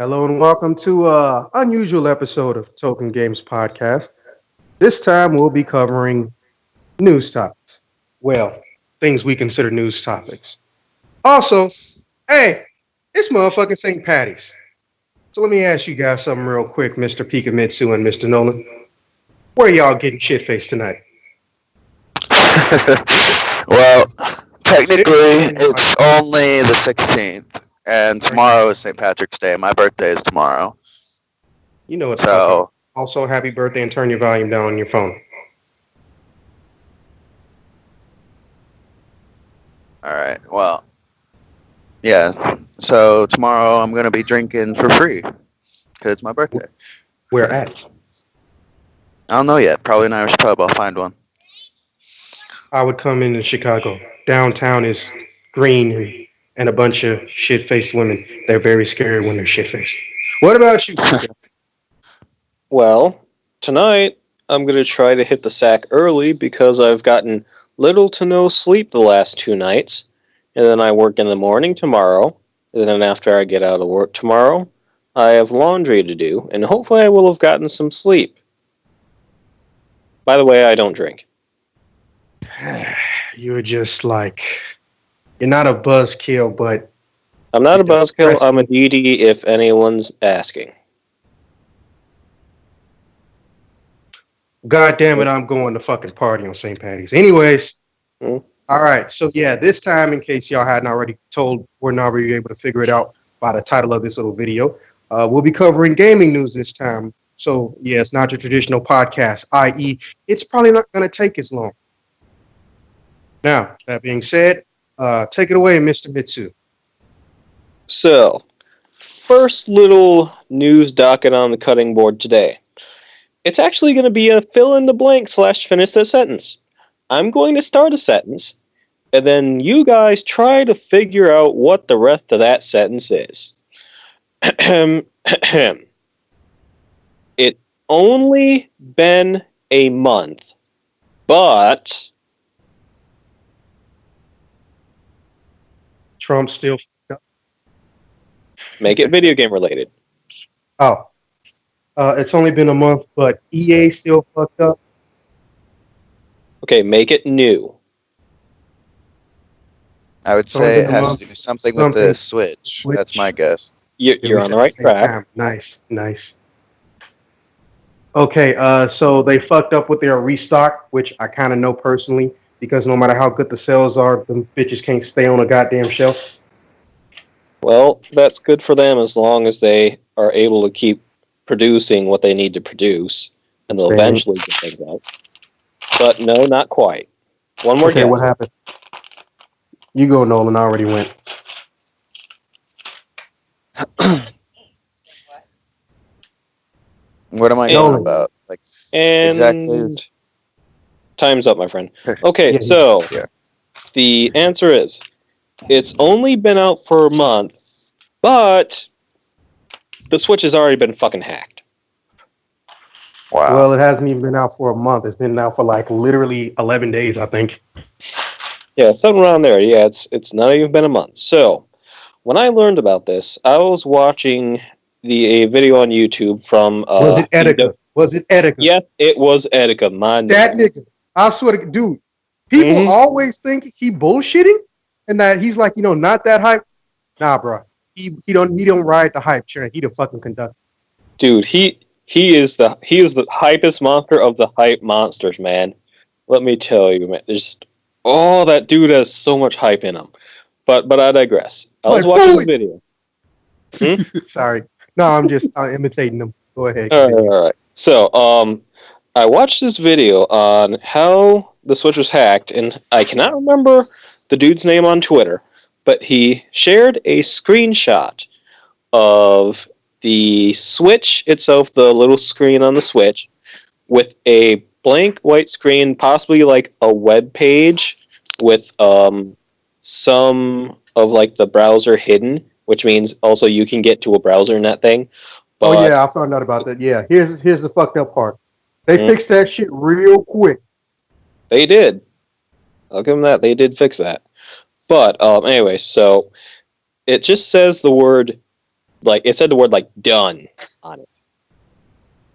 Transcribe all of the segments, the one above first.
Hello and welcome to an unusual episode of Token Games Podcast. This time we'll be covering news topics. Well, things we consider news topics. Also, hey, it's motherfucking St. Patty's. So let me ask you guys something real quick, Mr. Pikamitsu and Mr. Nolan. Where y'all getting shit-faced tonight? Well, technically, it's only the 16th, and tomorrow is St. Patrick's Day. My birthday is tomorrow. You know what's So, Also, happy birthday and turn your volume down on your phone. alright, well, yeah. So, tomorrow I'm going to be drinking for free, because it's my birthday. Where at? I don't know yet. Probably an Irish pub. I'll find one. I would come into Chicago. Downtown is green and a bunch of shit-faced women. They're very scary when they're shit-faced. What about you? Well, tonight I'm going to try to hit the sack early because I've gotten little to no sleep the last 2 nights. And then I work in the morning tomorrow. And then after I get out of work tomorrow, I have laundry to do. And hopefully I will have gotten some sleep. By the way, I don't drink. You're just like, you're not a buzzkill, but I'm not a buzzkill. I'm a DD if anyone's asking. God damn it, I'm going to fucking party on St. Patty's. Anyways, all right. So yeah, this time, in case y'all hadn't already told, we're not really able to figure it out by the title of this little video. We'll be covering gaming news this time. So yeah, it's not your traditional podcast, i.e., it's probably not going to take as long. Now, that being said, take it away, Mr. Mitsu. So, first little news docket on the cutting board today. It's actually going to be a fill-in-the-blank / finish the sentence. I'm going to start a sentence, and then you guys try to figure out what the rest of that sentence is. It's only been a month, but... Trump still fucked up. Make it video game related. Oh. It's only been a month, but EA still fucked up. Okay, make it new. I would say it has to do something with the Switch. That's my guess. You're on the right track. Nice. Okay, so they fucked up with their restock, which I kind of know personally, because no matter how good the sales are, the bitches can't stay on a goddamn shelf. Well, that's good for them as long as they are able to keep producing what they need to produce, and they'll eventually get things out. But no, not quite. One more guess. Okay, what happened? You go, Nolan. I already went. What am I going about? Like exactly. Time's up, my friend. Okay, so the answer is it's only been out for a month, but the Switch has already been fucking hacked. Wow. Well, it hasn't even been out for a month. It's been out for like literally 11 days, I think. Yeah, something around there. Yeah, it's not even been a month. So, when I learned about this, I was watching a video on YouTube from... was it Etika? Was it Etika? Yes, it was Etika. That nigga. I swear to dude, people always think he bullshitting and that he's like, not that hype. Nah, bro. He don't ride the hype train. He the fucking conductor. Dude, he is the hypest monster of the hype monsters, man. Let me tell you, man. That dude has so much hype in him. But I digress. I was watching the video. Sorry. No, I'm imitating them. Go ahead. All right. So, I watched this video on how the Switch was hacked, and I cannot remember the dude's name on Twitter, but he shared a screenshot of the Switch itself, the little screen on the Switch, with a blank white screen, possibly like a web page with some of like the browser hidden, which means also you can get to a browser in that thing. But, oh yeah, I found out about that. Yeah, here's the fucked up part. They fixed that shit real quick. They did. I'll give them that. They did fix that. But anyway, so it just says the word like it said the word like done on it.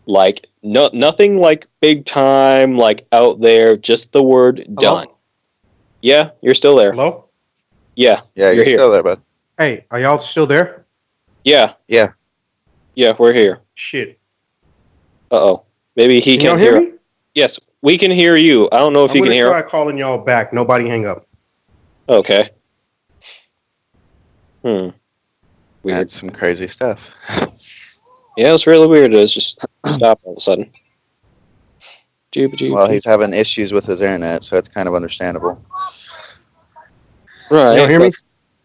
Like nothing like big time, like out there, just the word Hello? done. Yeah, you're still there. Hello? Yeah, Yeah, you're here. still there, bud. Hey, are y'all still there? Yeah, Yeah. we're here. Shit. Uh-oh. Maybe he Can y'all can't hear hear. me? Yes, we can hear you. I don't know if I'm you can gonna hear. try calling y'all back. Nobody hang up. Okay. Weird. That's some crazy stuff. Yeah, it's really weird. It's just stop all of a sudden. Well, he's having issues with his internet, so it's kind of understandable. Right. Y'all hear me?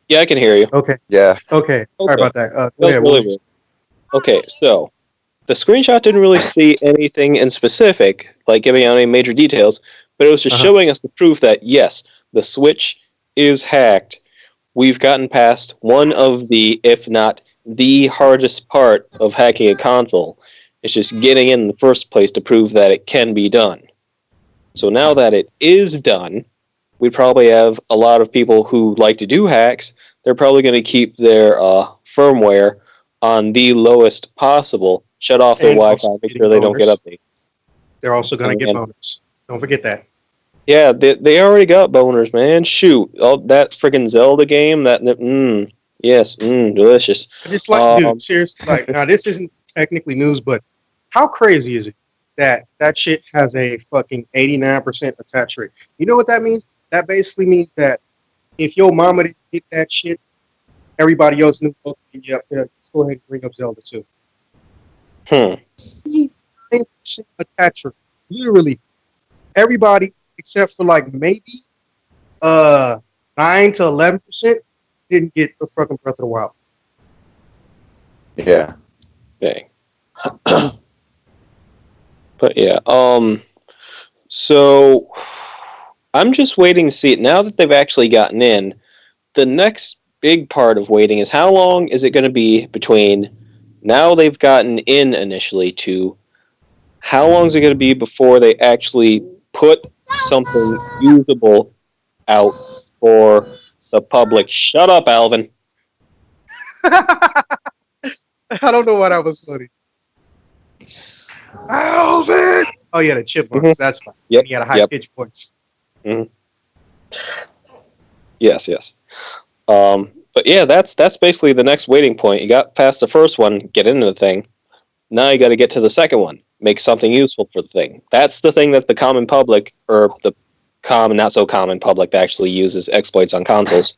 Yeah, I can hear you. Okay. Yeah. Okay. Sorry about that. Go That ahead. was really weird. Okay, so the screenshot didn't really see anything in specific, like giving out any major details, but it was just showing us the proof that yes, the Switch is hacked. We've gotten past one of the, if not the hardest part of hacking a console. It's just getting in the first place to prove that it can be done. So now that it is done, we probably have a lot of people who like to do hacks. They're probably going to keep their firmware on the lowest possible, shut off their And Wi-Fi, also make getting sure they don't get bonus. updates. They're also gonna get And- bonus. Don't forget that. Yeah, they already got boners, man. Shoot, all that freaking Zelda game. Yes, delicious. It's like, dude, seriously, like, now this isn't technically news, but how crazy is it that that shit has a fucking 89% attach rate? You know what that means? That basically means that if your mama didn't get that shit, everybody else knew. Okay, yeah, let's go ahead and bring up Zelda too. 89% attach rate. Literally, everybody except for like maybe 9 to 11% didn't get the fucking Breath of the Wild. Yeah. Dang. But yeah, so I'm just waiting to see it. Now that they've actually gotten in, the next big part of waiting is how long is it going to be between now they've gotten in initially to how long is it going to be before they actually put something usable out for the public? Shut up, Alvin. I don't know why that was funny. Alvin! Oh, yeah, the chipmunks. That's fine. Yep. And he had a high pitched voice. Yes. But yeah, that's basically the next waiting point. You got past the first one, get into the thing. Now you got to get to the second one, make something useful for the thing. That's the thing that the common public, or the common, not so common public that actually uses exploits on consoles.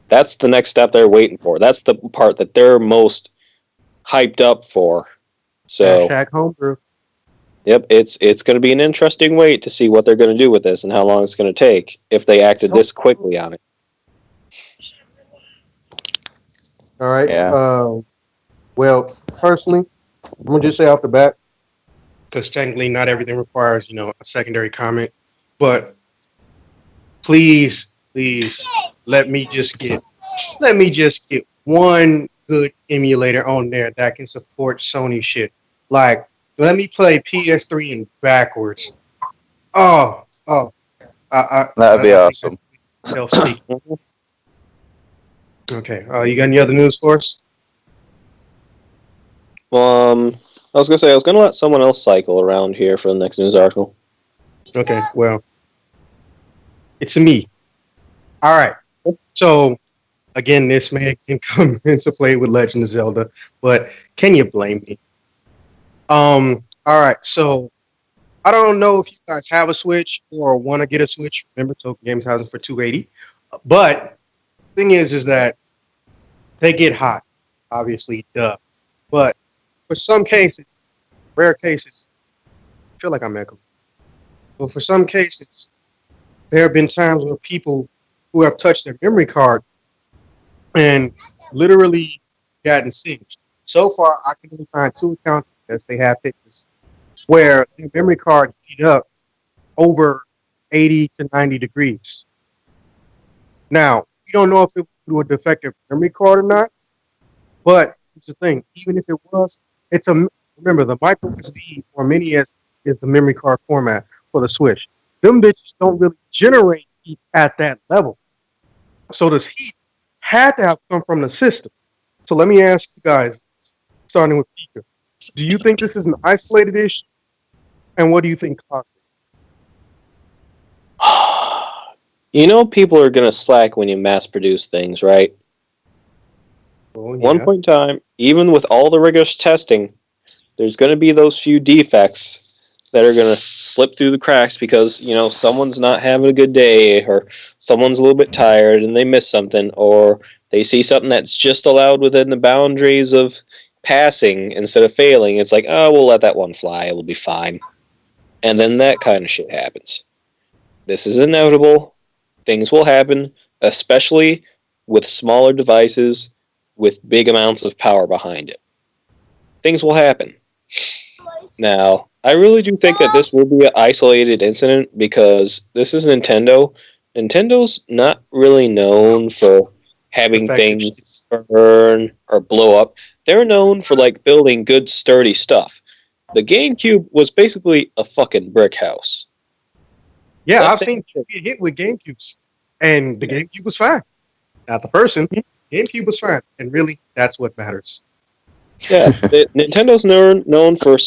That's the next step they're waiting for. That's the part that they're most hyped up for. So, Hashtag homebrew. yep, it's going to be an interesting wait to see what they're going to do with this and how long it's going to take if they acted this quickly on it. All right. Yeah. Well, personally, I'm gonna just say off the bat, because technically not everything requires, a secondary comment. But please, let me just get one good emulator on there that can support Sony shit. Like, let me play PS3 in backwards. That'd be awesome. Okay. You got any other news for us? I was going to say, I was going to let someone else cycle around here for the next news article. Okay, well, it's me. All right. So, again, this may come into play with Legend of Zelda, but can you blame me? All right. So, I don't know if you guys have a Switch or want to get a Switch. Remember, Tokyo Games has it for $280. But the thing is that they get hot, obviously, duh. But for some cases, rare cases, I feel like I'm echoing. But for some cases, there have been times where people who have touched their memory card and literally gotten singed. So far, I can only find 2 accounts as they have pictures where their memory card heat up over 80 to 90 degrees. Now, we don't know if it was a defective memory card or not, but here's the thing: even if it was, remember the micro SD or mini SD is the memory card format for the Switch. Them bitches don't really generate heat at that level. So this heat had to have come from the system. So let me ask you guys, starting with Pika, do you think this is an isolated issue? And what do you think caused You know, people are gonna slack when you mass produce things, right? it? Oh, One yeah. point in time, even with all the rigorous testing, there's gonna be those few defects that are gonna slip through the cracks because someone's not having a good day, or someone's a little bit tired and they miss something, or they see something that's just allowed within the boundaries of passing instead of failing. It's like, oh, we'll let that one fly. It'll be fine. And then that kind of shit happens. This is inevitable. Things will happen, especially with smaller devices with big amounts of power behind it. Things will happen. Now, I really do think that this will be an isolated incident because this is Nintendo. Nintendo's not really known for having Effective shit. things burn or blow up. They're known for building good sturdy stuff. The GameCube was basically a fucking brick house. Yeah, That I've thing, seen people get hit with GameCubes, and the GameCube was fine. Not the person. GameCube was fine, and really, that's what matters. yeah, Nintendo's known for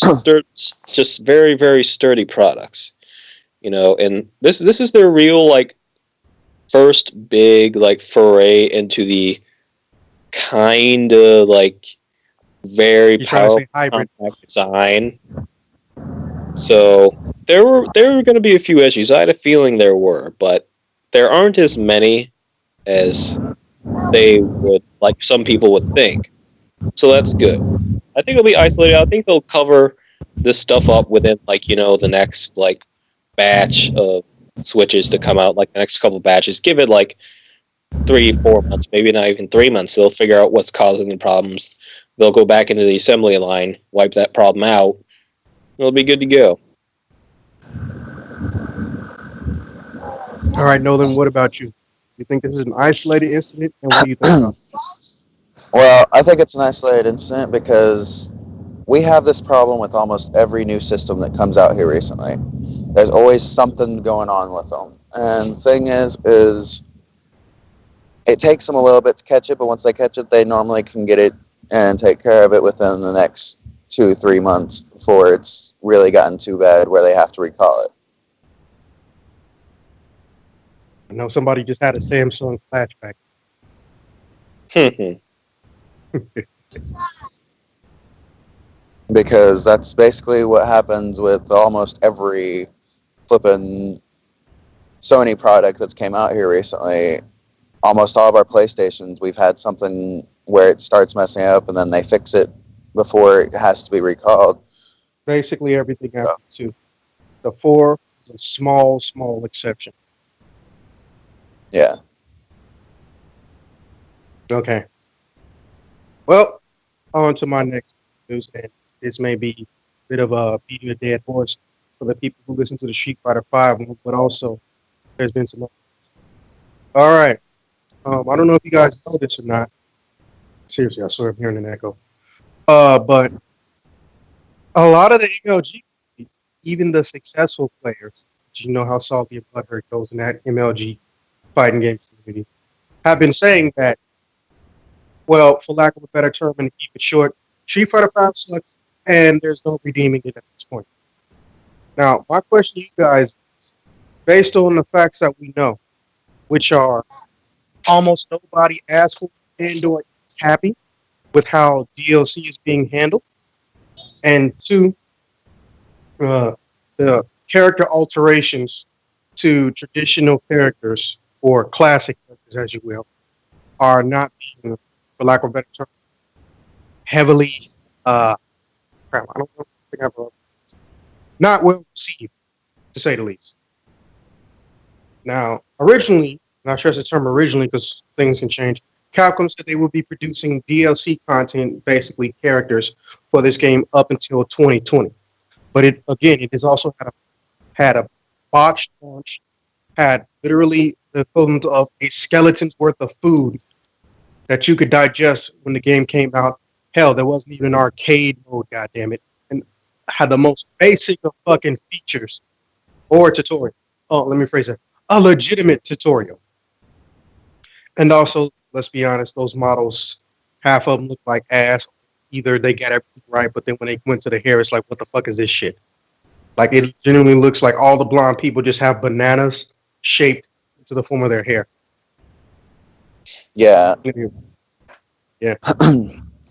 just very very sturdy products. And this is their real first big foray into the kind of very You're trying to powerful say hybrid. compact design. So there were going to be a few issues. I had a feeling there were, but there aren't as many as they would some people would think. So that's good. I think it'll be isolated. I think they'll cover this stuff up within the next batch of switches to come out, the next couple batches. Give it 3-4 months, maybe not even 3 months. They'll figure out what's causing the problems. They'll go back into the assembly line, wipe that problem out. It'll be good to go. All right, Nolan, what about you? You think this is an isolated incident, and what do you think about it? Well, I think it's an isolated incident because we have this problem with almost every new system that comes out here recently. There's always something going on with them. And the thing is it takes them a little bit to catch it, but once they catch it, they normally can get it and take care of it within the next 2-3 months before it's really gotten too bad where they have to recall it. I know somebody just had a Samsung flashback. Because that's basically what happens with almost every flippin' Sony product that's came out here recently. Almost all of our PlayStations, we've had something where it starts messing up and then they fix it before it has to be recalled. Basically, everything happened to the 4 is a small exception. Yeah. Okay. Well, on to my next news, and this may be a bit of a beating a dead horse for the people who listen to the Street Fighter 5 one, but also there's been some. All right. I don't know if you guys know this or not. Seriously, I swear I'm hearing an echo. But a lot of the MLG, even the successful players, you know how salty and butthurt goes in that MLG fighting game community, have been saying that, well, for lack of a better term, and to keep it short, Street Fighter 5 sucks, and there's no redeeming it at this point. Now, my question to you guys, based on the facts that we know, which are almost nobody asked for and/or happy with how DLC is being handled, and 2, the character alterations to traditional characters or classic characters, as you will, are not being, for lack of a better term, heavily, crap, I don't think I've not well received, to say the least. Now, originally, and I stress the term originally because things can change, Capcom said they will be producing DLC content, basically characters, for this game up until 2020. But it has also had a botched launch, had literally the equivalent of a skeleton's worth of food that you could digest when the game came out. Hell, there wasn't even an arcade mode, goddammit, and had the most basic of fucking features or tutorial. Oh, let me phrase that. A legitimate tutorial. And also, let's be honest, those models half of them look like ass. Either they got everything right, but then when they went to the hair, it's like, what the fuck is this shit? Like it genuinely looks like all the blonde people just have bananas shaped into the form of their hair. Yeah. Yeah.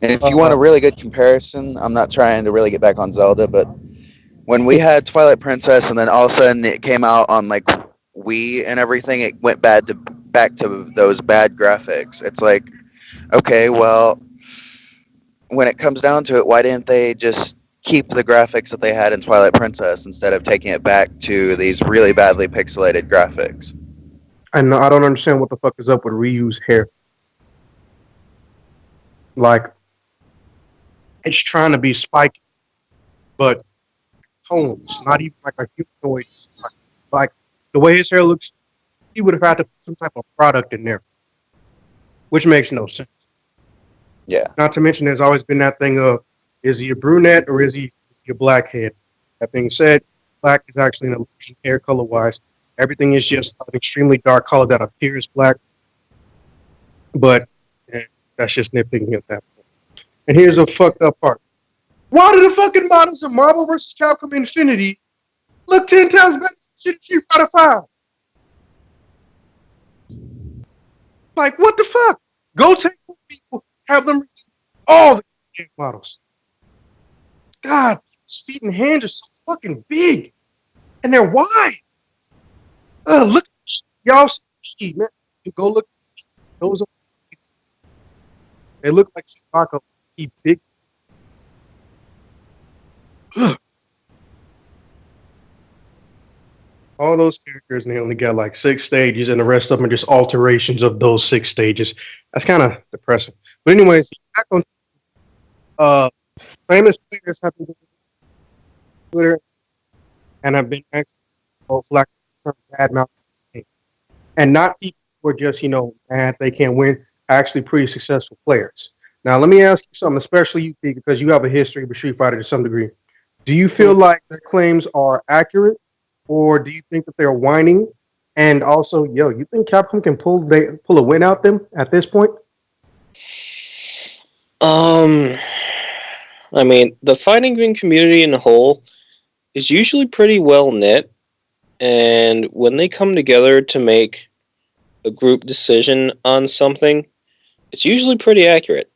If you want a really good comparison, I'm not trying to really get back on Zelda, but when we had Twilight Princess and then all of a sudden it came out on like Wii and everything, it went back to those bad graphics. It's like, okay, well, when it comes down to it, why didn't they just keep the graphics that they had in Twilight Princess instead of taking it back to these really badly pixelated graphics? And I don't understand what the fuck is up with Ryu's hair. Like, it's trying to be spiky, but tones, not even like a humanoid. Like the way his hair looks, he would have had to put some type of product in there, which makes no sense. Yeah. Not to mention, there's always been that thing of, is he a brunette or is he a blackhead? That being said, black is actually an illusion hair color wise. Everything is just an extremely dark color that appears black, but that's just nitpicking at that point. And here's a fucked up part. Why do the fucking models of Marvel vs. Capcom Infinity look 10 times better than Street Fighter 5? Like, what the fuck? Go take people, have them all the models. God, his feet and hands are so fucking big. And they're wide. Look, y'all see, man. You go look at the feet. Those are, they look like Chewbacca. He big. All those characters, and they only got like 6 stages, and the rest of them are just alterations of those 6 stages. That's kind of depressing. But anyways, back on famous players have been Twitter and have been actually like bad mouth, and not people who are just mad they can't win. Actually, pretty successful players. Now, let me ask you something, especially you, Pete, because you have a history with Street Fighter to some degree. Do you feel like their claims are accurate, or do you think that they're whining? And also, you think Capcom can pull a win out them at this point? I mean, the fighting game community in a whole is usually pretty well knit, and when they come together to make a group decision on something, it's usually pretty accurate.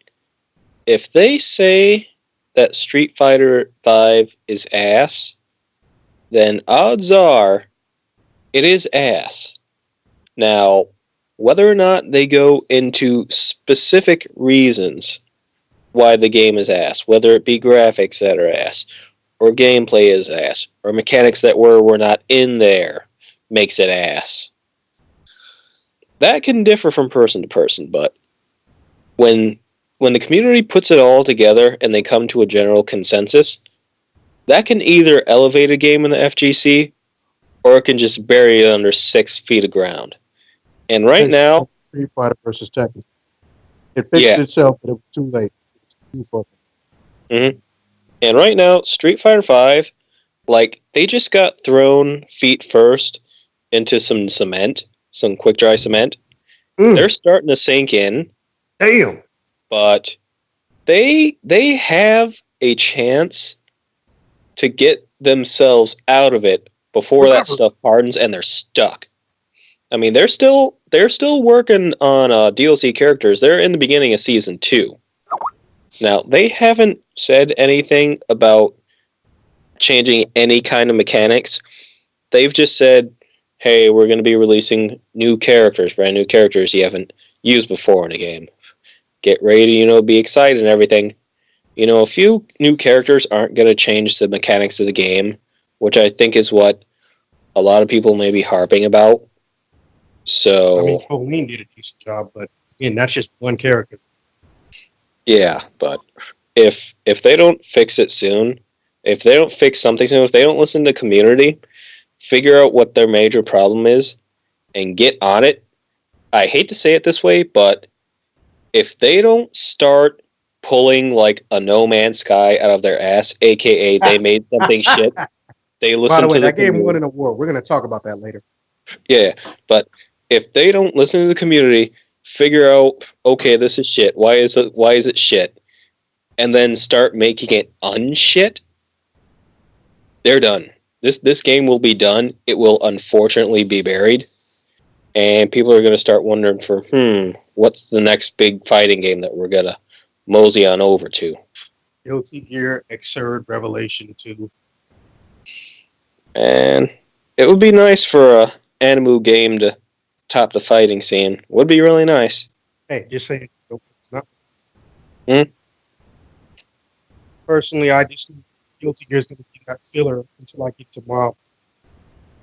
If they say that Street Fighter V is ass, then odds are it is ass. Now, whether or not they go into specific reasons why the game is ass, whether it be graphics that are ass, or gameplay is ass, or mechanics that were not in there makes it ass. That can differ from person to person, but when the community puts it all together and they come to a general consensus, that can either elevate a game in the FGC, or it can just bury it under 6 feet of ground. And right now, Street Fighter versus Tekken, it fixed itself, but it was too late. It was too fucking. Mm-hmm. And right now, Street Fighter V, like, they just got thrown feet first into some cement, some quick dry cement. They're starting to sink in. Damn. But they have a chance to get themselves out of it before that stuff hardens and they're stuck. I mean, they're still working on DLC characters. They're in the beginning of Season 2. Now, they haven't said anything about changing any kind of mechanics. They've just said, hey, we're going to be releasing new characters, brand new characters you haven't used before in a game. Get ready to, be excited and everything. A few new characters aren't going to change the mechanics of the game, which I think is what a lot of people may be harping about. So, I mean, Pauline did a decent job, but again, that's just one character. Yeah, but if they don't fix it soon, if they don't fix something soon, if they don't listen to community, figure out what their major problem is, and get on it, I hate to say it this way, but if they don't start pulling like a No Man's Sky out of their ass, aka they made something shit, they listen to that game won an award. We're going to talk about that later. Yeah, but if they don't listen to the community figure out, okay, this is shit. Why is it shit? And then start making it unshit, they're done. This game will be done. It will unfortunately be buried. And people are going to start wondering for, what's the next big fighting game that we're going to mosey on over to? Guilty Gear Xrd Revelation 2. And it would be nice for a Animu game to top the fighting scene. Would be really nice. Hey, just saying. Hmm? Personally, I just think Guilty Gear is going to be that filler until I get to Mob.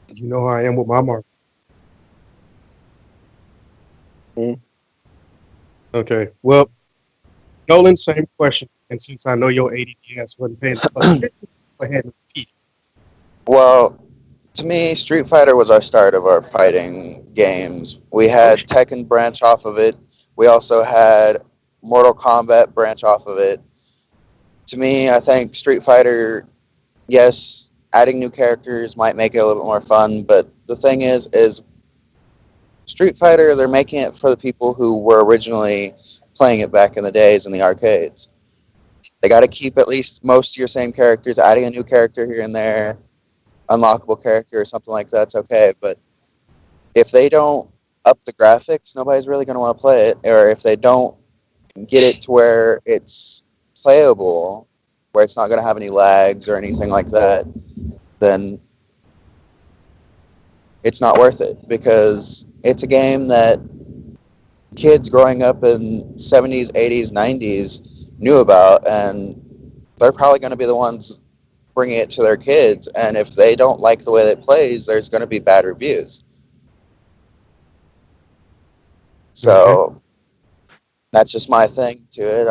You know how I am with my mark. Okay, well, Nolan, same question. And since I know your ADD ass wasn't paying attention, go ahead and repeat. Well, to me, Street Fighter was our start of our fighting games. We had Tekken branch off of it. We also had Mortal Kombat branch off of it. To me, I think Street Fighter, yes, adding new characters might make it a little bit more fun, but the thing is Street Fighter, they're making it for the people who were originally playing it back in the days in the arcades. They got to keep at least most of your same characters, adding a new character here and there, unlockable character or something like that's okay, but if they don't up the graphics, nobody's really going to want to play it, or if they don't get it to where it's playable, where it's not going to have any lags or anything like that, then it's not worth it, because it's a game that kids growing up in 70s, 80s, 90s knew about, and they're probably going to be the ones bringing it to their kids, and if they don't like the way that it plays, there's going to be bad reviews. So that's just my thing to it.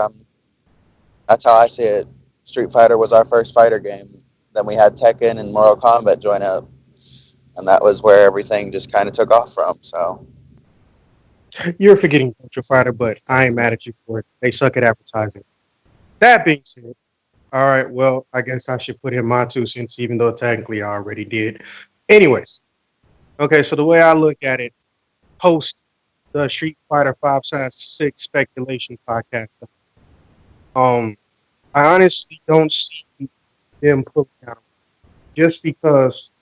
That's how I see it. Street Fighter was our first fighter game. Then we had Tekken and Mortal Kombat join up, and that was where everything just kind of took off from. So You're forgetting Virtua Fighter, but I ain't mad at you for it. They suck at advertising. That being said, all right, well, I guess I should put in my 2 cents, even though technically I already did. Anyways, okay, so the way I look at it, post the Street Fighter 5/6 speculation podcast, I honestly don't see them pulling out just because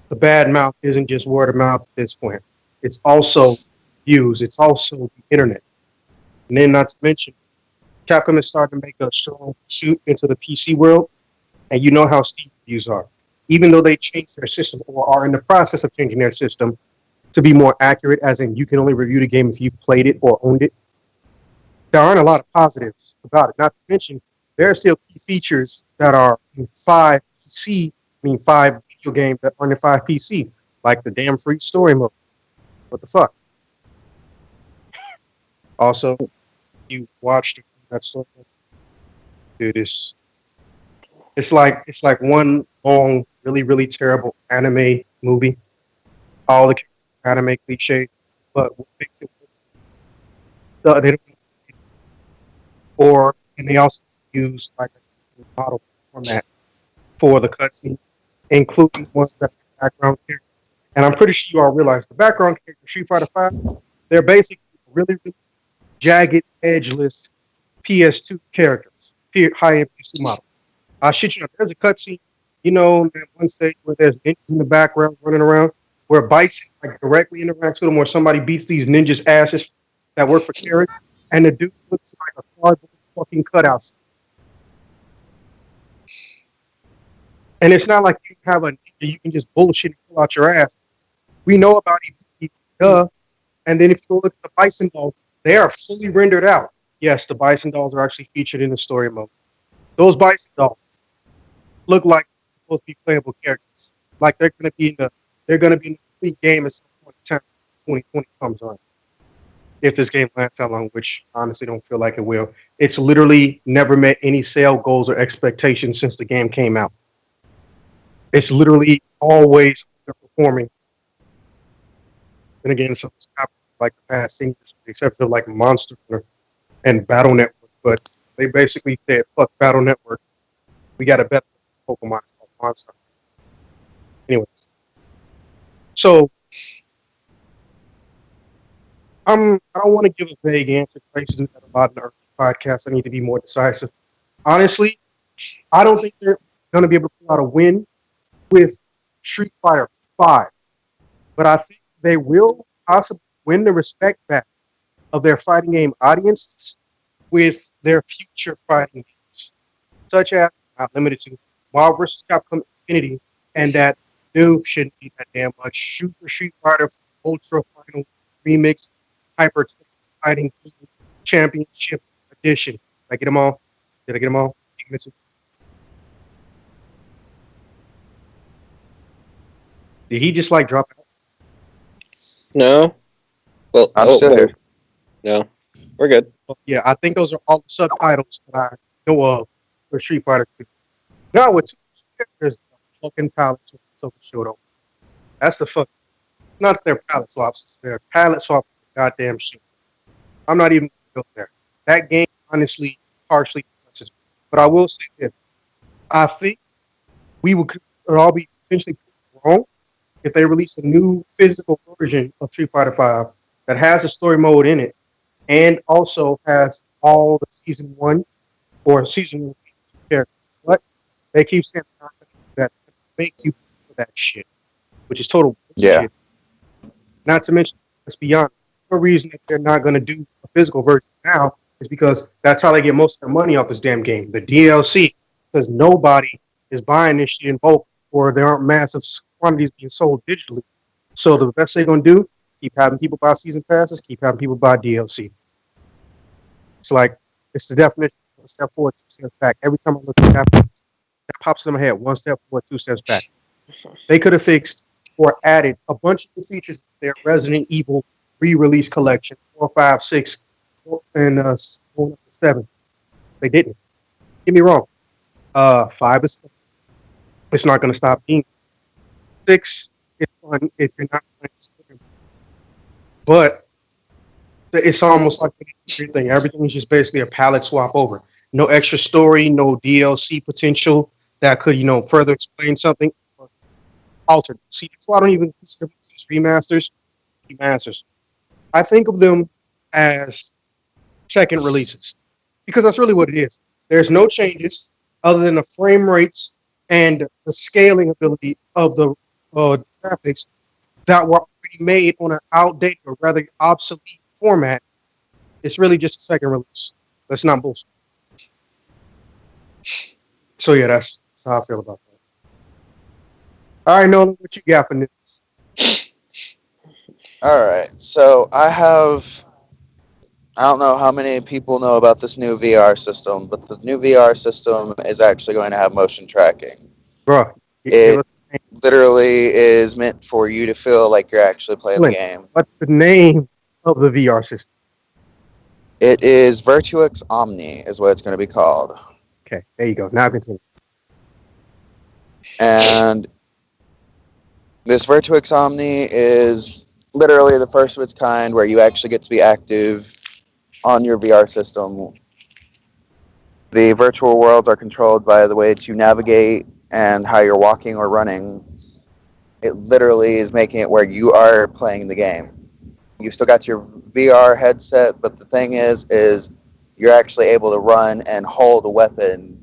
the bad mouth isn't just word of mouth at this point. It's also views. It's also the internet. And then not to mention, Capcom is starting to make a strong shoot into the PC world, and you know how Steam reviews are. Even though they changed their system or are in the process of changing their system to be more accurate, as in you can only review the game if you've played it or owned it, there aren't a lot of positives about it. Not to mention, there are still key features that are in 5 video games that are in 5 PC, like the damn free story mode. What the fuck? Also, you watched that story, dude. It's like one long, really, really terrible anime movie. All the anime cliche, but what makes it they don't, and they also use like a model format for the cutscene, including ones that are background characters. And I'm pretty sure you all realize the background characters, Street Fighter 5, they're basically really, really jagged, edgeless PS2 characters, high-end PC model. I shit you not. There's a cutscene, that one stage where there's ninjas in the background running around, where Bison like directly interacts with them, where somebody beats these ninjas' asses that work for Karen, and the dude looks like a cardboard fucking cutout. And it's not like you have a ninja you can just bullshit and pull out your ass. We know about EVP, duh. And then if you look at the Bison dolls, they are fully rendered out. Yes, the Bison dolls are actually featured in the story mode. Those Bison dolls look like they're supposed to be playable characters. Like they're gonna be in the complete game at some point in time 2020 comes on. If this game lasts that long, which I honestly don't feel like it will. It's literally never met any sale goals or expectations since the game came out. It's literally always performing. And again, so it's not like the past things, except for like Monster Hunter and Battle Network. But they basically said, fuck Battle Network. We got a better Pokemon called Monster. Anyways. So I don't want to give a vague answer. Places that a lot in the early podcast. I need to be more decisive. Honestly, I don't think they're going to be able to pull out a win with Street Fighter 5, but I think they will possibly win the respect back of their fighting game audiences with their future fighting games, such as not limited to Marvel vs. Capcom Infinity and that new shouldn't be that damn much Super Street Fighter Ultra Final Remix Hyper Fighting Championship Edition. Did I get them all? Did I get them all? Did he just like drop out? No. Well, I'm still here. No, we're good. Yeah, I think those are all the subtitles that I know of for Street Fighter 2. Now with two characters, fucking palette swaps showed up. That's the fuck. Not their palette swaps. Their palette swaps. Goddamn shit. I'm not even going there. That game honestly partially touches me. But I will say this: I think we would all be potentially wrong if they release a new physical version of Street Fighter 5 that has a story mode in it and also has all the season one or season one characters. But they keep saying that make you for that shit, which is total Yeah. shit. Not to mention, let's be honest, the reason that they're not going to do a physical version now is because that's how they get most of their money off this damn game, the DLC, because nobody is buying this shit in bulk or there aren't massive quantities being sold digitally. So the best they're going to do, keep having people buy season passes, keep having people buy DLC. It's like, it's the definition of 1 step forward, 2 steps back. Every time I look at that pops in my head, 1 step forward, 2 steps back. They could have fixed or added a bunch of the features to their Resident Evil re-release collection, 4, 5, 6, and 7. They didn't. Get me wrong. 5 is it's not going to stop being 6. It's fun if you're not playing, but it's almost like everything. Everything is just basically a palette swap over. No extra story, no DLC potential that could, further explain something. Altered. See, that's why I don't even consider these remasters. I think of them as second releases because that's really what it is. There's no changes other than the frame rates and the scaling ability of the graphics that were already made on an outdated or rather obsolete format. It's really just a second release. That's not bullshit. So yeah, that's how I feel about that. All right, Nolan, what you got for news? All right. So I don't know how many people know about this new VR system, but the new VR system is actually going to have motion tracking. Bro, it literally is meant for you to feel like you're actually playing the game. What's the name of the VR system? It is Virtuix Omni is what it's going to be called. Okay, there you go. Now continue. And this Virtuix Omni is literally the first of its kind where you actually get to be active on your VR system. The virtual worlds are controlled by the way that you navigate and how you're walking or running. It literally is making it where you are playing the game. You still got your VR headset, but the thing is you're actually able to run and hold a weapon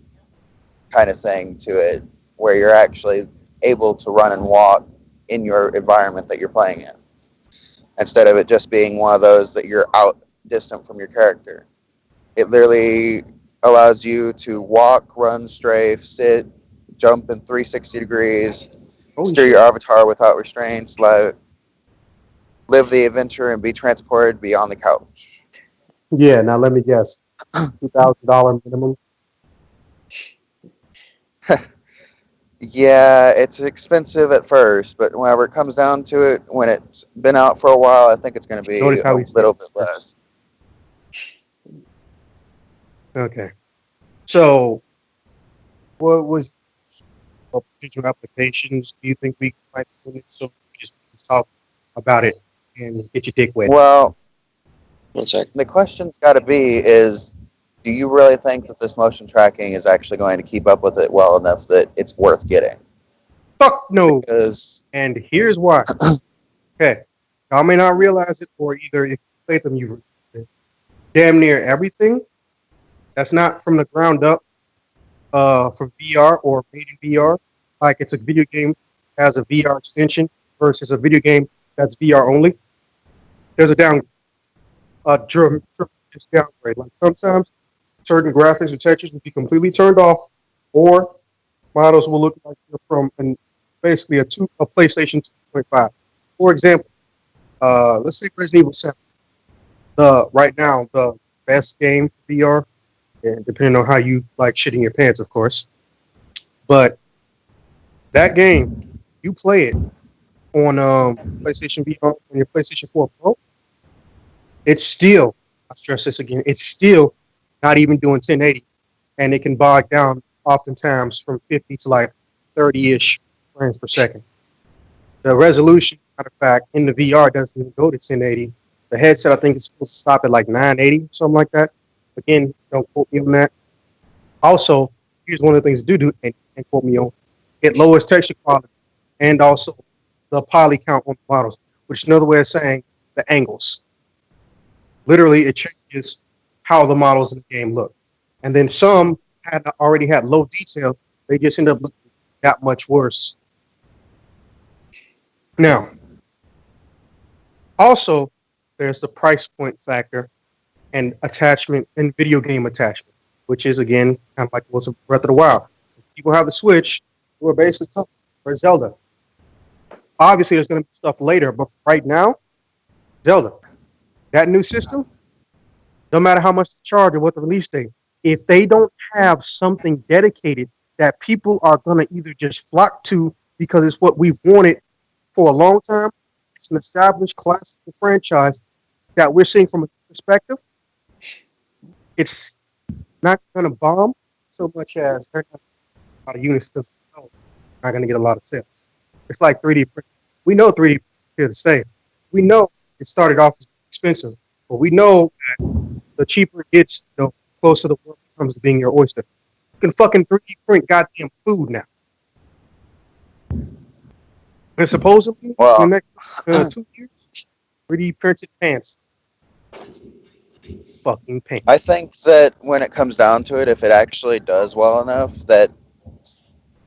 kind of thing to it, where you're actually able to run and walk in your environment that you're playing in, instead of it just being one of those that you're out distant from your character. It literally allows you to walk, run, strafe, sit, jump in 360 degrees, steer your avatar without restraints, live the adventure, and be transported beyond the couch. Yeah, now let me guess. $2,000 minimum. Yeah, it's expensive at first, but whenever it comes down to it, when it's been out for a while, I think it's going to be a little bit less. Okay. So, what was potential applications do you think we might see? So just talk about it and get your dick wet. Well, 1 sec. The question's got to be is, do you really think that this motion tracking is actually going to keep up with it well enough that it's worth getting? Fuck no. Because... And here's why. Okay. Y'all may not realize it, or either if played them, you've damn near everything that's not from the ground up for VR or made in VR. Like it's a video game has a VR extension versus a video game that's VR only. There's a tremendous downgrade. Like sometimes certain graphics or textures will be completely turned off, or models will look like they're from basically a PlayStation 2.5. For example, let's say Resident Evil 7. Right now the best game for VR, and depending on how you like shitting your pants, of course. But that game, you play it on PlayStation VR on your PlayStation 4 Pro. It's still, I stress this again, it's still not even doing 1080, and it can bog down oftentimes from 50 to like 30-ish frames per second. The resolution, matter of fact, in the VR doesn't even go to 1080. The headset, I think, is supposed to stop at like 980, something like that. Again, don't quote me on that. Also, here's one of the things to do, and quote me on. It lowers texture quality and also the poly count on the models, which is another way of saying the angles. Literally, it changes how the models in the game look. And then some already had low detail. They just end up looking that much worse. Now, also, there's the price point factor and attachment and video game attachment, which is, again, kind of like what's Breath of the Wild. People have the Switch, we're basically coming for Zelda. Obviously, there's going to be stuff later, but right now, Zelda. That new system, no matter how much to charge or what the release date, if they don't have something dedicated that people are going to either just flock to because it's what we've wanted for a long time, it's an established classical franchise that we're seeing from a perspective, it's not going to bomb so much as they're not a lot of units because they're not going to get a lot of sales. It's like 3D print. We know 3D print is here to stay. We know it started off as expensive, but we know that the cheaper it gets, the closer the world becomes to being your oyster. You can fucking 3D print goddamn food now. And supposedly, in the next 2 years, 3D printed pants. Fucking pants. I think that when it comes down to it, if it actually does well enough, that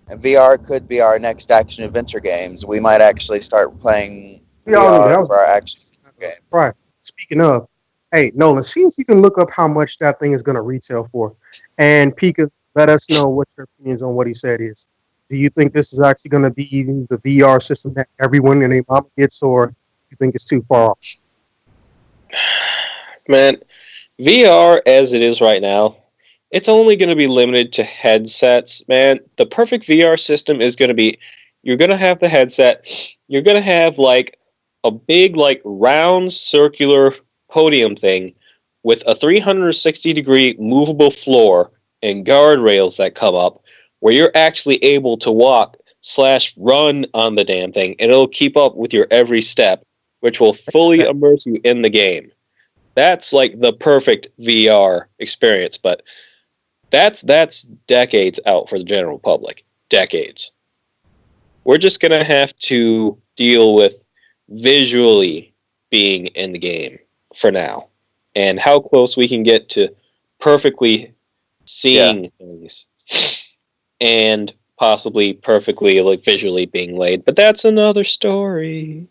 VR could be our next action adventure games. We might actually start playing VR for our action game. Right. Speaking of, hey, Nolan, see if you can look up how much that thing is going to retail for. And Pika, let us know what your opinions on what he said is. Do you think this is actually going to be the VR system that everyone and their mama gets, or do you think it's too far off? Man, VR as it is right now, it's only going to be limited to headsets, man. The perfect VR system is going to be, you're going to have the headset, you're going to have like a big like round circular podium thing with a 360-degree movable floor and guardrails that come up where you're actually able to walk/run on the damn thing, and it'll keep up with your every step, which will fully immerse you in the game. That's like the perfect VR experience, but that's decades out for the general public. Decades. We're just going to have to deal with visually being in the game for now, and how close we can get to perfectly seeing things and possibly perfectly like visually being laid, but that's another story.